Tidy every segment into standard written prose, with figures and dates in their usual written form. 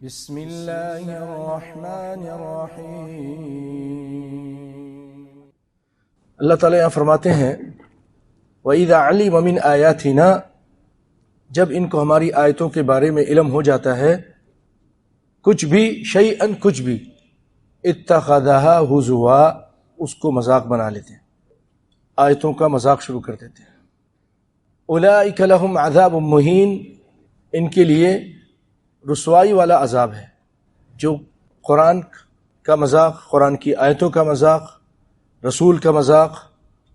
بسم اللہ الرحمن الرحیم۔ اللہ تعالیٰ یہاں فرماتے ہیں وَإِذَا عَلِمَ مِنْ آيَاتِنَا، جب ان کو ہماری آیتوں کے بارے میں علم ہو جاتا ہے، کچھ بھی شیئن کچھ بھی، اتخذها ہزوا، اس کو مذاق بنا لیتے ہیں، آیتوں کا مذاق شروع کر دیتے ہیں۔ اولئک لہم عذاب مہین، ان کے لیے رسوائی والا عذاب ہے۔ جو قرآن کا مذاق، قرآن کی آیتوں کا مذاق، رسول کا مذاق،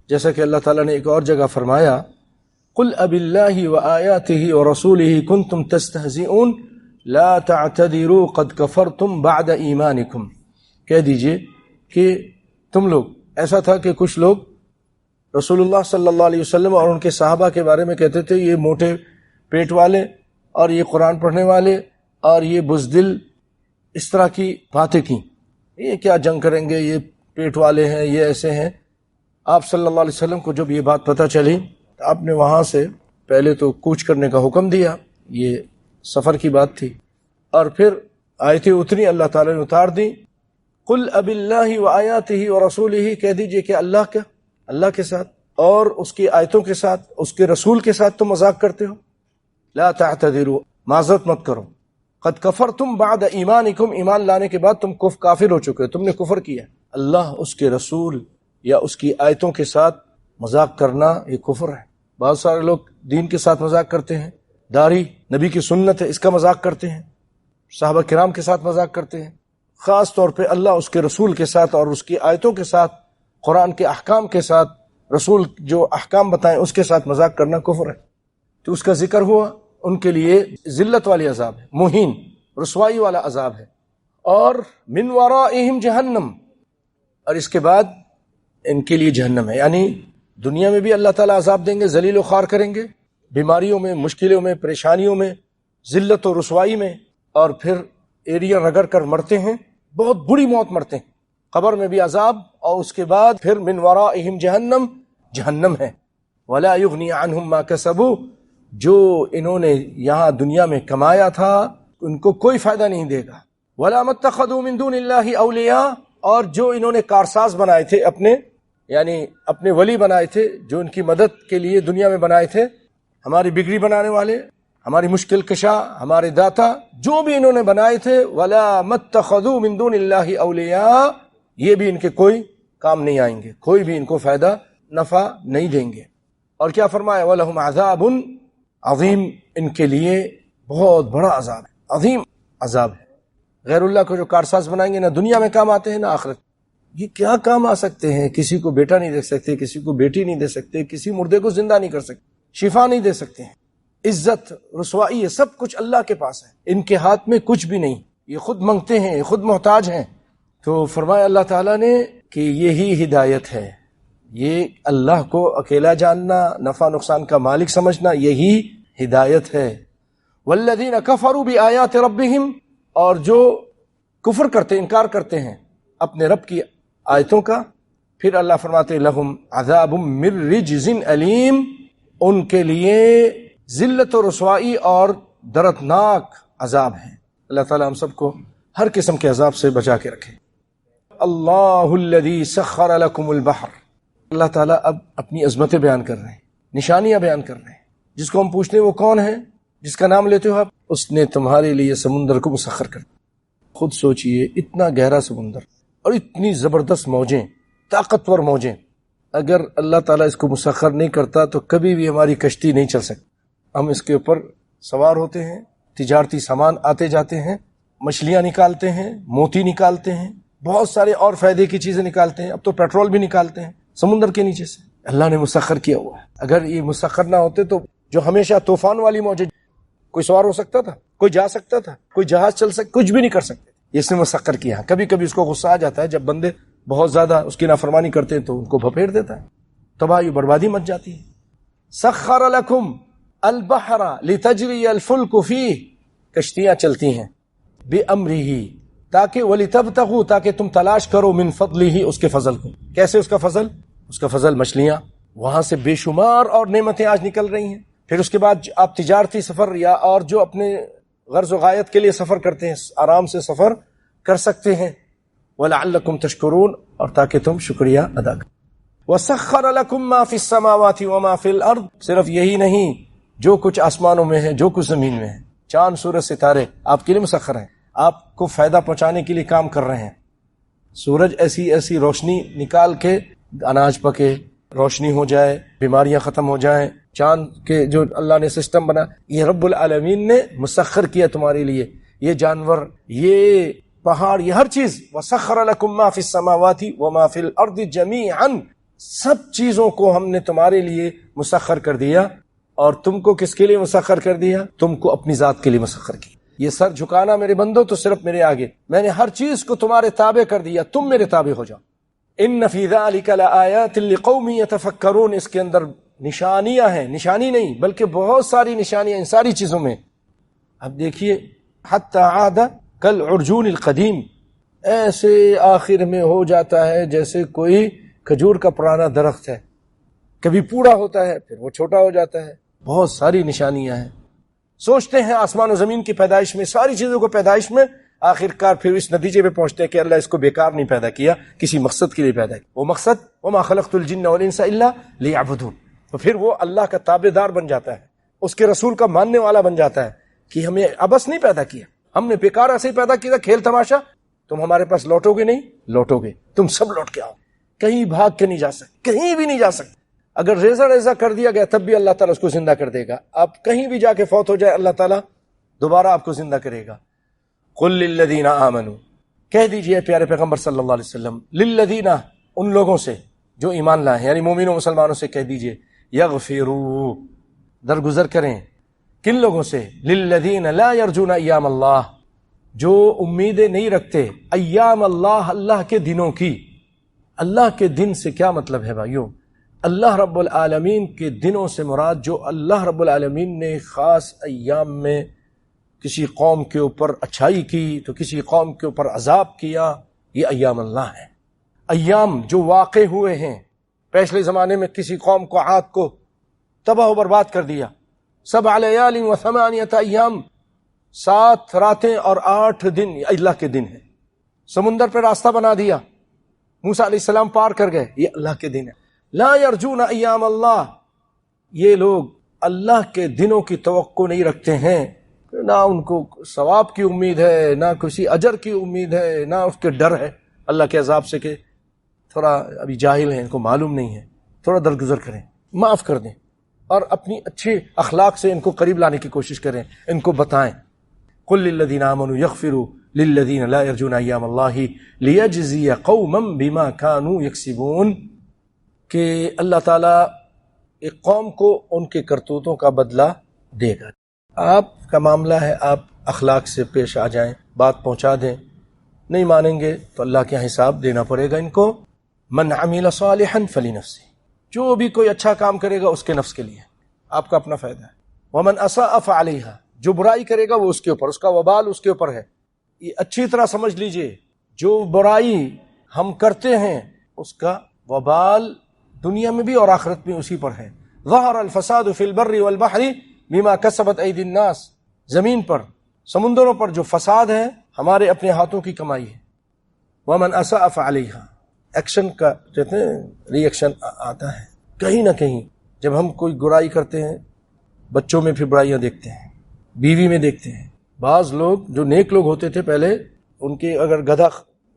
جیسا کہ اللہ تعالیٰ نے ایک اور جگہ فرمایا قُلْ أَبِ اللَّهِ وَآيَاتِهِ وَرَسُولِهِ كُنْتُمْ تَسْتَهْزِئُونَ لَا تَعْتَذِرُوا قَدْ كَفَرْتُمْ بَعْدَ إِيمَانِكُمْ، کہہ دیجئے کہ تم لوگ، ایسا تھا کہ کچھ لوگ رسول اللہ صلی اللہ علیہ وسلم اور ان کے صحابہ کے بارے میں کہتے تھے یہ موٹے پیٹ والے اور یہ قرآن پڑھنے والے اور یہ بزدل، اس طرح کی باتیں کی، یہ کیا جنگ کریں گے، یہ پیٹ والے ہیں، یہ ایسے ہیں۔ آپ صلی اللہ علیہ وسلم کو جب یہ بات پتہ چلی تو آپ نے وہاں سے پہلے تو کوچ کرنے کا حکم دیا، یہ سفر کی بات تھی، اور پھر آیتیں اتری، اللہ تعالیٰ نے اتار دی قُلْ أَبِ اللَّهِ وَآيَاتِهِ وَرَسُولِهِ، کہہ دیجئے کہ اللہ کے ساتھ اور اس کی آیتوں کے ساتھ، اس کے رسول کے ساتھ تم مذاق کرتے ہو، لا تعتذروا، معذرت مت کرو، قد کفرتم بعد ایمانکم، ایمان لانے کے بعد تم کافر ہو چکے، تم نے کفر کیا۔ اللہ، اس کے رسول یا اس کی آیتوں کے ساتھ مذاق کرنا یہ کفر ہے۔ بہت سارے لوگ دین کے ساتھ مذاق کرتے ہیں، داڑھی نبی کی سنت ہے اس کا مذاق کرتے ہیں، صحابہ کرام کے ساتھ مذاق کرتے ہیں، خاص طور پہ اللہ، اس کے رسول کے ساتھ اور اس کی آیتوں کے ساتھ، قرآن کے احکام کے ساتھ، رسول جو احکام بتائیں اس کے ساتھ مذاق کرنا کفر ہے۔ تو اس کا ذکر ہوا، ان کے لیے ذلت والی عذاب ہے، مہین، رسوائی والا عذاب ہے، اور من ورائہم جہنم، اور اس کے بعد ان کے لیے جہنم ہے۔ یعنی دنیا میں بھی اللہ تعالیٰ عذاب دیں گے، ذلیل و خوار کریں گے، بیماریوں میں، مشکلوں میں، پریشانیوں میں، ذلت و رسوائی میں، اور پھر ایڑیاں رگڑ کر مرتے ہیں، بہت بری موت مرتے ہیں، قبر میں بھی عذاب، اور اس کے بعد پھر من ورائہم جہنم، جہنم ہے۔ ولا یغنی عنہم ما کسبوا، جو انہوں نے یہاں دنیا میں کمایا تھا ان کو کوئی فائدہ نہیں دے گا۔ وَلَا مَتَّخَذُوا مِن دُونِ اللَّهِ أَوْلِيَاءَ، اور جو انہوں نے کارساز بنائے تھے اپنے ولی بنائے تھے، جو ان کی مدد کے لیے دنیا میں بنائے تھے، ہماری بگڑی بنانے والے، ہماری مشکل کشا، ہمارے داتا، جو بھی انہوں نے بنائے تھے، وَلَا مَتَّخَذُوا مِن دُونِ اللَّهِ أَوْلِيَاءَ، یہ بھی ان کے کوئی کام نہیں آئیں گے، کوئی بھی ان کو فائدہ نفع نہیں دیں گے۔ اور کیا فرمایا وَلَهُمْ عَذَابٌ عظیم، ان کے لیے بہت بڑا عذاب ہے، عظیم عذاب ہے۔ غیر اللہ کو جو کارساز بنائیں گے، نہ دنیا میں کام آتے ہیں نہ آخرت۔ یہ کیا کام آ سکتے ہیں؟ کسی کو بیٹا نہیں دے سکتے، کسی کو بیٹی نہیں دے سکتے، کسی مردے کو زندہ نہیں کر سکتے، شفا نہیں دے سکتے ہیں، عزت، رسوائی، یہ سب کچھ اللہ کے پاس ہے، ان کے ہاتھ میں کچھ بھی نہیں، یہ خود منگتے ہیں، یہ خود محتاج ہیں۔ تو فرمایا اللہ تعالیٰ نے کہ یہی ہدایت ہے، یہ اللہ کو اکیلا جاننا، نفع نقصان کا مالک سمجھنا، یہی ہدایت ہے۔ والذین کفروا بآیات ربہم، اور جو کفر کرتے، انکار کرتے ہیں اپنے رب کی آیتوں کا، پھر اللہ فرماتے لہم عذاب من رجز علیم، ان کے لیے ذلت و رسوائی اور دردناک عذاب ہے۔ اللہ تعالی ہم سب کو ہر قسم کے عذاب سے بچا کے رکھے۔ اللہ الذی سخر لکم البحر، اللہ تعالیٰ اب اپنی عظمتیں بیان کر رہے ہیں، نشانیاں بیان کر رہے ہیں۔ جس کو ہم پوچھتے ہیں وہ کون ہے، جس کا نام لیتے ہو آپ، اس نے تمہارے لیے سمندر کو مسخر کر دیا۔ خود سوچئے، اتنا گہرا سمندر اور اتنی زبردست موجیں، طاقتور موجیں، اگر اللہ تعالیٰ اس کو مسخر نہیں کرتا تو کبھی بھی ہماری کشتی نہیں چل سکتی۔ ہم اس کے اوپر سوار ہوتے ہیں، تجارتی سامان آتے جاتے ہیں، مچھلیاں نکالتے ہیں، موتی نکالتے ہیں، بہت سارے اور فائدے کی چیزیں نکالتے ہیں، اب تو پیٹرول بھی نکالتے ہیں سمندر کے نیچے سے، اللہ نے مسخر کیا ہوا ہے۔ اگر یہ مسخر نہ ہوتے تو جو ہمیشہ طوفان والی موجیں، کوئی سوار ہو سکتا تھا، کوئی جا سکتا تھا، کوئی جہاز چل سکتا، کچھ بھی نہیں کر سکتے، اس نے مسخر کیا۔ کبھی کبھی اس کو غصہ آ جاتا ہے، جب بندے بہت زیادہ اس کی نافرمانی کرتے ہیں تو ان کو بھپیڑ دیتا ہے، تباہی بربادی مچ جاتی ہے۔ سخر لکم البحر لتجری الفلک فیہ، کشتیاں چلتی ہیں بامرہ، تاکہ ولتبتغوا، تاکہ تم تلاش کرو من فضلہ، اس کے فضل کو۔ کیسے اس کا فضل؟ اس کا فضل مچھلیاں، وہاں سے بے شمار اور نعمتیں آج نکل رہی ہیں۔ پھر اس کے بعد آپ تجارتی سفر یا اور جو اپنے غرض و غایت کے لیے سفر کرتے ہیں، آرام سے سفر کر سکتے ہیں۔ وَلَعَلَّكُمْ تَشْكُرُونَ، اور تاکہ تم شکریہ ادا کرو۔ وَسَخَّرَ لَكُم مَّا فِي السَّمَاوَاتِ وَمَا فِي الْأَرْضِ، صرف یہی نہیں، جو کچھ آسمانوں میں ہے، جو کچھ زمین میں ہے، چاند سورج ستارے آپ کے لیے مسخر ہیں، آپ کو فائدہ پہنچانے کے لیے کام کر رہے ہیں۔ سورج ایسی ایسی روشنی نکال کے اناج پکے، روشنی ہو جائے، بیماریاں ختم ہو جائیں۔ چاند کے جو اللہ نے سسٹم بنا، یہ رب العالمین نے مسخر کیا تمہارے لیے، یہ جانور، یہ پہاڑ، یہ ہر چیز۔ وَسَخَّرَ لَكُم مَّا فِي السَّمَاوَاتِ وَمَا فِي الْأَرْضِ جَمِيعًا، سب چیزوں کو ہم نے تمہارے لیے مسخر کر دیا۔ اور تم کو کس کے لیے مسخر کر دیا؟ تم کو اپنی ذات کے لیے مسخر کیا۔ یہ سر جھکانا میرے بندو تو صرف میرے آگے، میں نے ہر چیز کو تمہارے تابع کر دیا، تم میرے تابع ہو جاؤ۔ ان فی ذلک لآیات لقوم یتفکرون، اس کے اندر نشانیاں ہیں، نشانی نہیں بلکہ بہت ساری نشانیاں ان ساری چیزوں میں۔ اب دیکھیے، حتی عاد کالعرجون القدیم، ایسے آخر میں ہو جاتا ہے جیسے کوئی کھجور کا پرانا درخت ہے، کبھی پوڑا ہوتا ہے پھر وہ چھوٹا ہو جاتا ہے۔ بہت ساری نشانیاں ہیں۔ سوچتے ہیں آسمان و زمین کی پیدائش میں، ساری چیزوں کو پیدائش میں، آخر کار پھر اس نتیجے پہ پہنچتے ہیں کہ اللہ اس کو بیکار نہیں پیدا کیا، کسی مقصد کے لیے پیدا کیا۔ وہ مقصد وما خلقت الجن والانس الا لیعبدون، تو پھر وہ اللہ کا تابع دار بن جاتا ہے، اس کے رسول کا ماننے والا بن جاتا ہے کہ ہمیں عبث نہیں پیدا کیا، ہم نے بیکار ایسے ہی پیدا کیا، کھیل تماشا۔ تم ہمارے پاس لوٹو گے نہیں؟ لوٹو گے، تم سب لوٹ کے آؤ، کہیں بھاگ کے نہیں جا سکتے، کہیں بھی نہیں جا سکتے۔ اگر ریزہ ریزہ کر دیا گیا تب بھی اللہ تعالیٰ اس کو زندہ کر دے گا، آپ کہیں بھی جا کے فوت ہو جائے اللہ تعالیٰ دوبارہ آپ کو زندہ کرے گا۔ قل للذین آمنوا، کہہ دیجئے پیارے پیغمبر صلی اللہ علیہ وسلم، للذین، ان لوگوں سے جو ایمان لائے ہیں، یعنی مومنوں مسلمانوں سے کہہ دیجئے، یغفروا، درگزر کریں۔ کن لوگوں سے؟ للذین لا یرجون ایام اللہ، جو امیدیں نہیں رکھتے ایام اللہ، اللہ کے دنوں کی۔ اللہ کے دن سے کیا مطلب ہے بھائیوں؟ اللہ رب العالمین کے دنوں سے مراد جو اللہ رب العالمین نے خاص ایام میں کسی قوم کے اوپر اچھائی کی تو کسی قوم کے اوپر عذاب کیا، یہ ایام اللہ ہیں۔ ایام جو واقع ہوئے ہیں، پچھلے زمانے میں کسی قوم کو، عاد کو تباہ و برباد کر دیا، 7 لیال و 8 ایام، 7 راتیں اور 8 دن، یہ اللہ کے دن ہیں۔ سمندر پہ راستہ بنا دیا، موسیٰ علیہ السلام پار کر گئے، یہ اللہ کے دن ہے۔ لا یرجون ایام اللہ، یہ لوگ اللہ کے دنوں کی توقع نہیں رکھتے ہیں، نہ ان کو ثواب کی امید ہے، نہ کسی اجر کی امید ہے، نہ اس کے ڈر ہے اللہ کے عذاب سے کہ تھوڑا ابھی جاہل ہیں، ان کو معلوم نہیں ہے، تھوڑا درگزر کریں، معاف کر دیں، اور اپنی اچھے اخلاق سے ان کو قریب لانے کی کوشش کریں، ان کو بتائیں۔ قل للذین آمنوا یغفروا للذین لا یرجون ایام اللہ لیجزی قوما بما کانوا یکسبون، کہ اللہ تعالیٰ ایک قوم کو ان کے کرتوتوں کا بدلہ دے گا۔ آپ کا معاملہ ہے، آپ اخلاق سے پیش آ جائیں، بات پہنچا دیں، نہیں مانیں گے تو اللہ کے حساب دینا پڑے گا ان کو۔ من عمل صالحا فلنفسہ، جو بھی کوئی اچھا کام کرے گا اس کے نفس کے لیے، آپ کا اپنا فائدہ ہے۔ ومن اساء فعلیہا، جو برائی کرے گا وہ اس کے اوپر، اس کا وبال اس کے اوپر ہے۔ یہ اچھی طرح سمجھ لیجئے، جو برائی ہم کرتے ہیں اس کا وبال دنیا میں بھی اور آخرت میں اسی پر ہے۔ ظہر الفساد فی البر والبحر بما کسبت ایدی الناس، زمین پر، سمندروں پر جو فساد ہے ہمارے اپنے ہاتھوں کی کمائی ہے۔ ومن اساء فعلیہا، ایکشن کا کہتے ہیں ری ایکشن آتا ہے کہیں نہ کہیں، جب ہم کوئی برائی کرتے ہیں، بچوں میں پھر برائیاں دیکھتے ہیں، بیوی میں دیکھتے ہیں۔ بعض لوگ جو نیک لوگ ہوتے تھے پہلے، ان کے اگر گدھا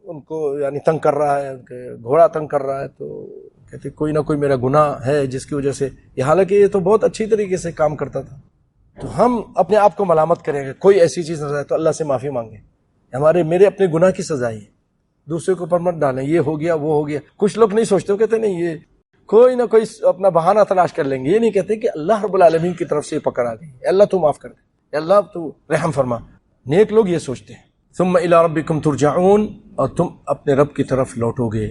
ان کو یعنی تنگ کر رہا ہے، ان کے گھوڑا تنگ کر رہا ہے، تو کہتے کوئی نہ کوئی میرا گناہ ہے جس کی وجہ سے یہ، حالانکہ یہ تو بہت اچھی طریقے سے کام کرتا تھا۔ تو ہم اپنے آپ کو ملامت کریں گے، کوئی ایسی چیز نظر آئے تو اللہ سے معافی مانگیں، میرے اپنے گناہ کی سزا ہے، دوسرے کو پر مت ڈالیں، یہ ہو گیا وہ ہو گیا۔ کچھ لوگ نہیں سوچتے، وہ کہتے نہیں یہ کوئی نہ کوئی اپنا بہانہ تلاش کر لیں گے، یہ نہیں کہتے کہ اللہ رب العالمین کی طرف سے پکڑ آ گئی، اے اللہ تو معاف کر دے، اے اللہ تو رحم فرما۔ نیک لوگ یہ سوچتے ہیں۔ ثم الی ربکم ترجعون، اور تم اپنے رب کی طرف لوٹو گے۔